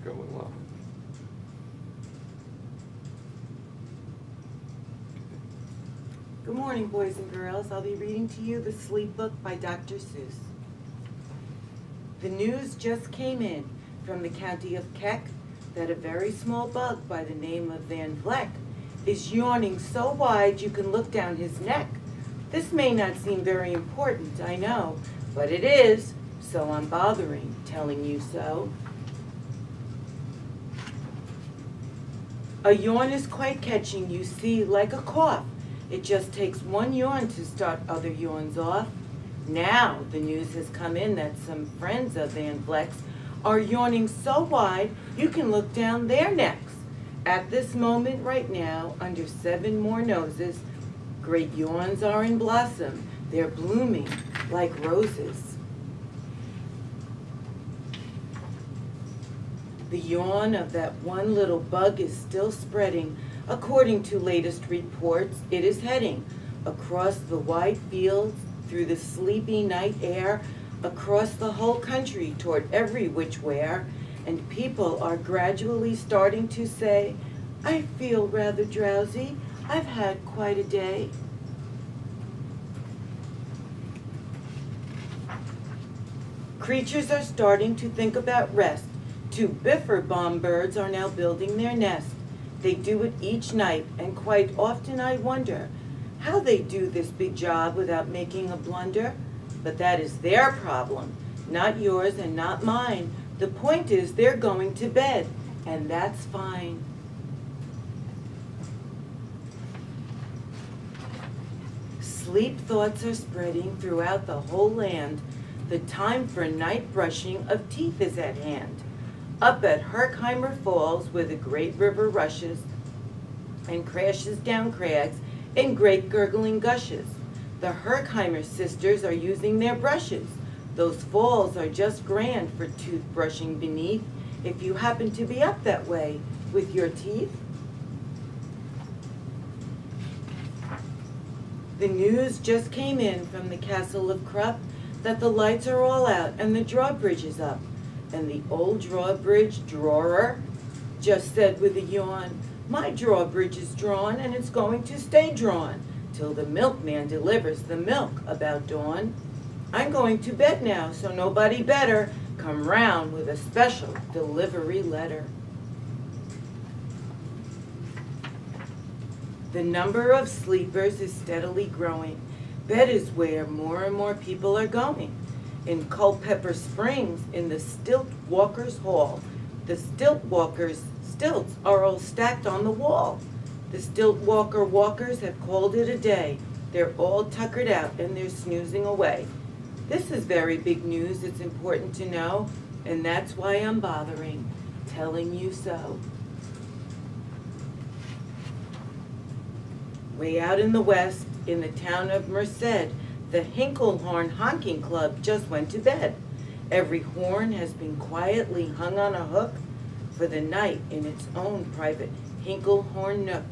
going well. Good morning, boys and girls. I'll be reading to you The Sleep Book by Dr. Seuss. The news just came in from the county of Keck that a very small bug by the name of Van Vleck is yawning so wide you can look down his neck. This may not seem very important, I know, but it is, so I'm bothering telling you so. A yawn is quite catching, you see, like a cough. It just takes one yawn to start other yawns off. Now the news has come in that some friends of Van Vleck's are yawning so wide you can look down their necks. At this moment right now, under 7 more noses, great yawns are in blossom. They're blooming like roses. The yawn of that one little bug is still spreading. According to latest reports, it is heading across the wide fields, through the sleepy night air, across the whole country toward every which where, and people are gradually starting to say, I feel rather drowsy. I've had quite a day. Creatures are starting to think about rest. 2 biffer bomb birds are now building their nest. They do it each night, and quite often I wonder how they do this big job without making a blunder. But that is their problem, not yours and not mine. The point is they're going to bed, and that's fine. Sleep thoughts are spreading throughout the whole land. The time for night brushing of teeth is at hand. Up at Herkheimer Falls, where the great river rushes and crashes down crags in great gurgling gushes, the Herkheimer sisters are using their brushes. Those falls are just grand for toothbrushing beneath, if you happen to be up that way with your teeth. The news just came in from the castle of Krupp that the lights are all out and the drawbridge is up. And the old drawbridge drawer just said with a yawn, my drawbridge is drawn and it's going to stay drawn till the milkman delivers the milk about dawn. I'm going to bed now, so nobody better come round with a special delivery letter. The number of sleepers is steadily growing. Bed is where more and more people are going. In Culpeper Springs, in the Stilt Walkers' Hall, the Stilt Walkers' stilts are all stacked on the wall. The Stilt Walker walkers have called it a day. They're all tuckered out and they're snoozing away. This is very big news, it's important to know, and that's why I'm bothering, telling you so. Way out in the west, in the town of Merced, the Hinklehorn Honking Club just went to bed. Every horn has been quietly hung on a hook for the night in its own private Hinklehorn nook.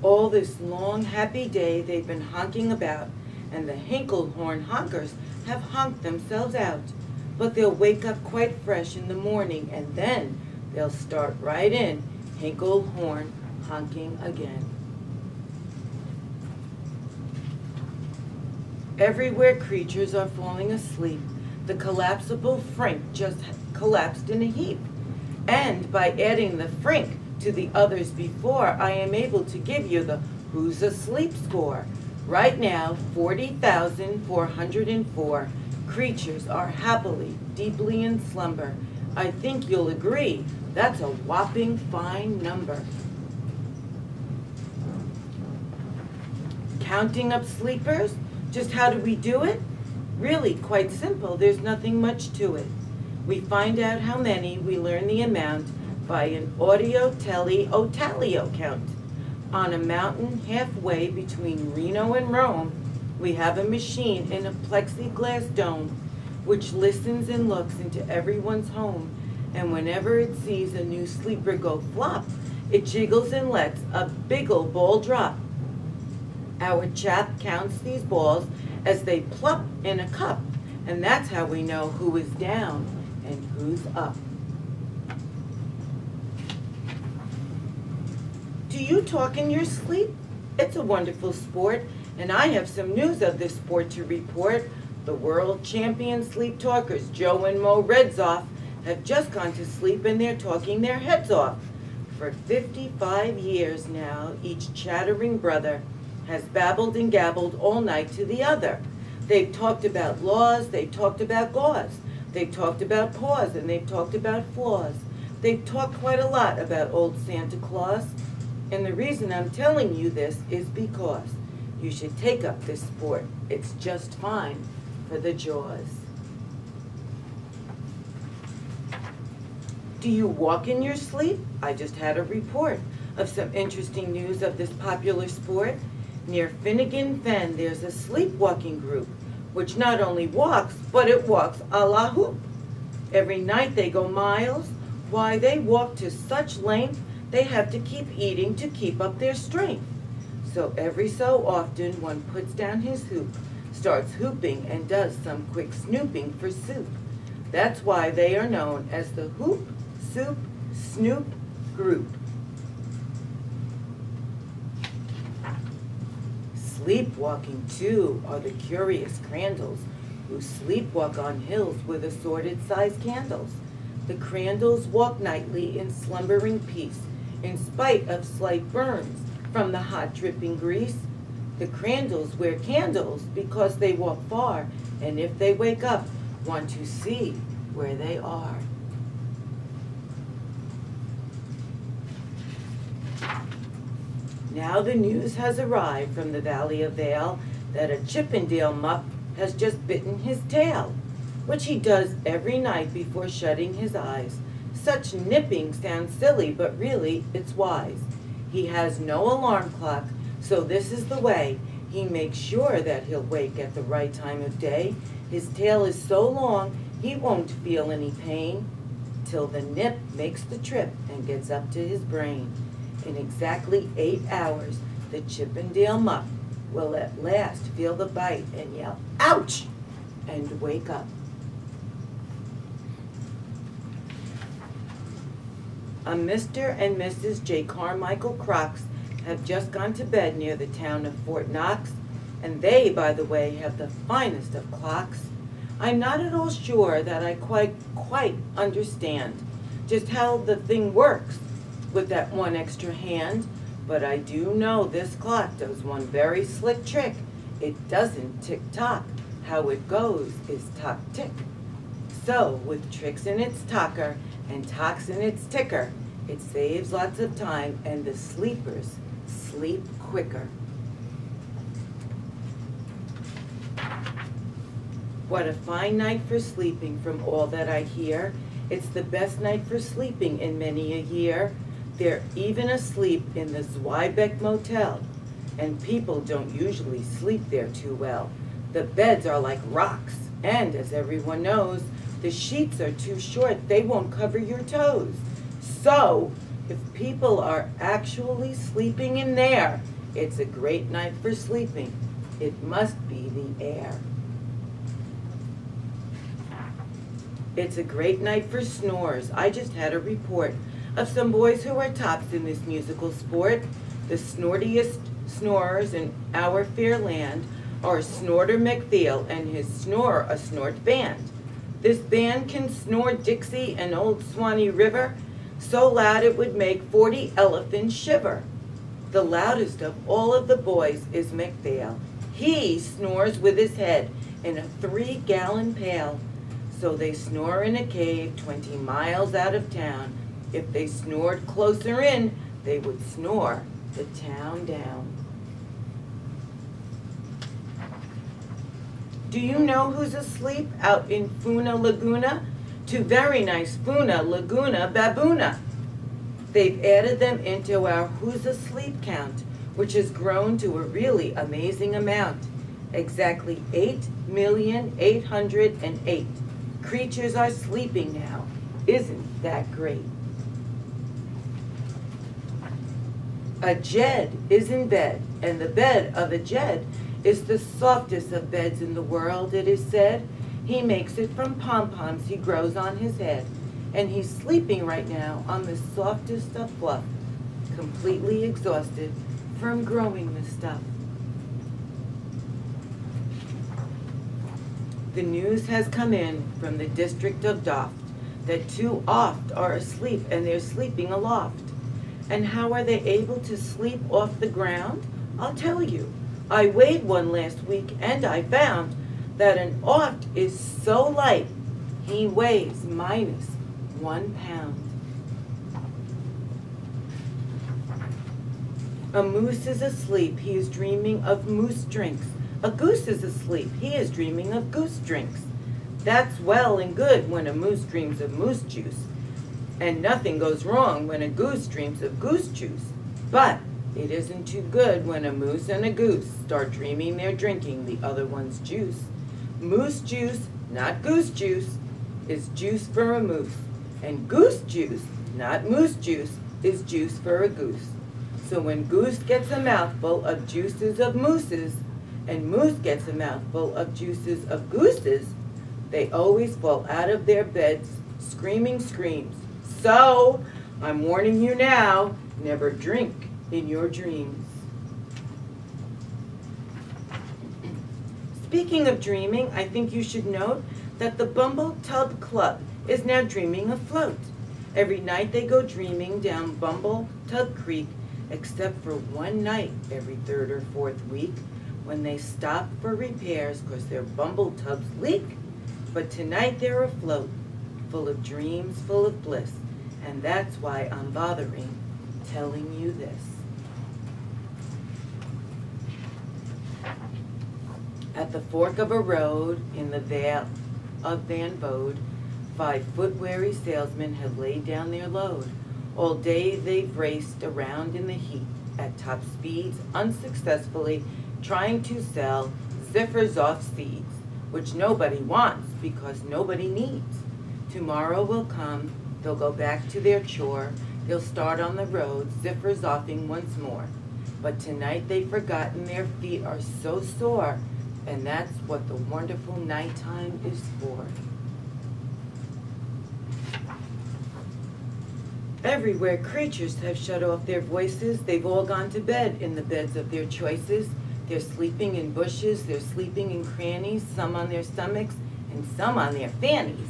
All this long, happy day they've been honking about, and the Hinklehorn honkers have honked themselves out. But they'll wake up quite fresh in the morning, and then they'll start right in Hinklehorn honking again. Everywhere creatures are falling asleep. The collapsible frink just collapsed in a heap. And by adding the frink to the others before, I am able to give you the Who's Asleep score. Right now, 40,404 creatures are happily, deeply in slumber. I think you'll agree that's a whopping fine number. Counting up sleepers? Just how do we do it? Really quite simple, there's nothing much to it. We find out how many, we learn the amount by an audio-tele-o-talio count. On a mountain halfway between Reno and Rome, we have a machine in a plexiglass dome which listens and looks into everyone's home, and whenever it sees a new sleeper go flop, it jiggles and lets a big ol' ball drop. Our chap counts these balls as they plop in a cup, and that's how we know who is down and who's up. Do you talk in your sleep? It's a wonderful sport, and I have some news of this sport to report. The world champion sleep talkers, Joe and Mo Redzoff, have just gone to sleep and they're talking their heads off. For 55 years now, each chattering brother has babbled and gabbled all night to the other. They've talked about laws, they've talked about gauze, they've talked about paws, and they've talked about flaws. They've talked quite a lot about old Santa Claus. And the reason I'm telling you this is because you should take up this sport. It's just fine for the jaws. Do you walk in your sleep? I just had a report of some interesting news of this popular sport. Near Finnegan Fen, there's a sleepwalking group, which not only walks, but it walks a la hoop. Every night they go miles. Why, they walk to such length, they have to keep eating to keep up their strength. So every so often, one puts down his hoop, starts hooping, and does some quick snooping for soup. That's why they are known as the Hoop, Soup, Snoop Group. Sleepwalking, too, are the curious Crandalls, who sleepwalk on hills with assorted-sized candles. The Crandalls walk nightly in slumbering peace, in spite of slight burns from the hot dripping grease. The Crandalls wear candles because they walk far, and if they wake up, want to see where they are. Now the news has arrived from the Valley of Vale that a Chippendale mupp has just bitten his tail, which he does every night before shutting his eyes. Such nipping sounds silly, but really it's wise. He has no alarm clock, so this is the way he makes sure that he'll wake at the right time of day. His tail is so long, he won't feel any pain till the nip makes the trip and gets up to his brain. In exactly 8 hours, the Chippendale mupp will at last feel the bite and yell, "Ouch!" and wake up. A Mr. and Mrs. J. Carmichael Crocs have just gone to bed near the town of Fort Knox, and they, by the way, have the finest of clocks. I'm not at all sure that I quite understand just how the thing works with that one extra hand, but I do know this clock does one very slick trick. It doesn't tick-tock. How it goes is tock-tick. So, with tricks in its tocker and tocks in its ticker, it saves lots of time and the sleepers sleep quicker. What a fine night for sleeping from all that I hear. It's the best night for sleeping in many a year. They're even asleep in the Zweibeck Motel, and people don't usually sleep there too well. The beds are like rocks, and as everyone knows, the sheets are too short, they won't cover your toes. So, if people are actually sleeping in there, it's a great night for sleeping. It must be the air. It's a great night for snores. I just had a report of some boys who are tops in this musical sport. The snortiest snorers in our fair land are Snorter McFeel and his Snore a Snort band. This band can snore Dixie and Old Swanee River so loud it would make 40 elephants shiver. The loudest of all of the boys is McPhail. He snores with his head in a 3-gallon pail. So they snore in a cave 20 miles out of town. If they snored closer in, they would snore the town down. Do you know who's asleep out in Funa Laguna? 2 very nice Funa Laguna baboona. They've added them into our Who's Asleep count, which has grown to a really amazing amount. Exactly 8,808,000 creatures are sleeping now. Isn't that great? A Jed is in bed, and the bed of a Jed is the softest of beds in the world, it is said. He makes it from pom-poms he grows on his head, and he's sleeping right now on the softest of fluff, completely exhausted from growing the stuff. The news has come in from the district of Doft that 2 oft are asleep, and they're sleeping aloft. And how are they able to sleep off the ground? I'll tell you. I weighed one last week, and I found that an oft is so light, he weighs minus 1 pound. A moose is asleep, he is dreaming of moose drinks. A goose is asleep, he is dreaming of goose drinks. That's well and good when a moose dreams of moose juice, and nothing goes wrong when a goose dreams of goose juice. But it isn't too good when a moose and a goose start dreaming they're drinking the other one's juice. Moose juice, not goose juice, is juice for a moose, and goose juice, not moose juice, is juice for a goose. So when goose gets a mouthful of juices of mooses, and moose gets a mouthful of juices of gooses, they always fall out of their beds screaming screams. So, I'm warning you now, never drink in your dreams. Speaking of dreaming, I think you should note that the Bumble Tub Club is now dreaming afloat. Every night they go dreaming down Bumble Tub Creek, except for one night every 3rd or 4th week when they stop for repairs because their bumble tubs leak. But tonight they're afloat, full of dreams, full of bliss, and that's why I'm bothering telling you this. At the fork of a road in the Vale of Van Bode, 5 foot-weary salesmen have laid down their load. All day they've raced around in the heat at top speeds, unsuccessfully trying to sell ziffers off seeds, which nobody wants because nobody needs. Tomorrow will come, they'll go back to their chore, they'll start on the road, ziffers offing once more. But tonight they've forgotten their feet are so sore, and that's what the wonderful nighttime is for. Everywhere creatures have shut off their voices, they've all gone to bed in the beds of their choices. They're sleeping in bushes, they're sleeping in crannies, some on their stomachs and some on their fannies.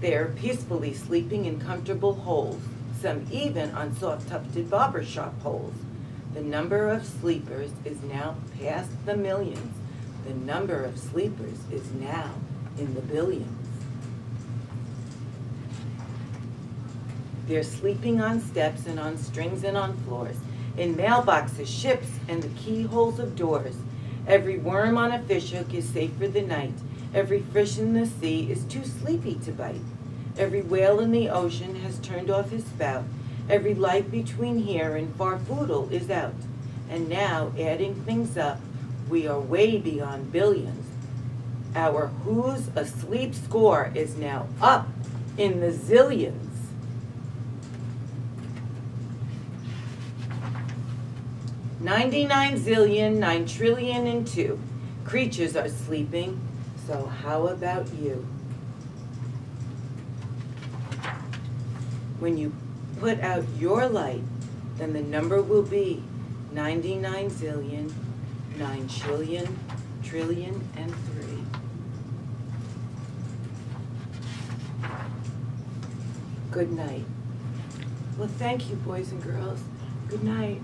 They're peacefully sleeping in comfortable holes, some even on soft-tufted barbershop holes. The number of sleepers is now past the millions. The number of sleepers is now in the billions. They're sleeping on steps and on strings and on floors, in mailboxes, ships, and the keyholes of doors. Every worm on a fishhook is safe for the night. Every fish in the sea is too sleepy to bite. Every whale in the ocean has turned off his spout. Every light between here and Farfoodle is out. And now, adding things up, we are way beyond billions. Our who's asleep score is now up in the zillions. 99 zillion, 9 trillion and 2 creatures are sleeping, so how about you? When you put out your light, then the number will be 99 zillion, 9 trillion, trillion and 3. Good night. Well, thank you, boys and girls. Good night.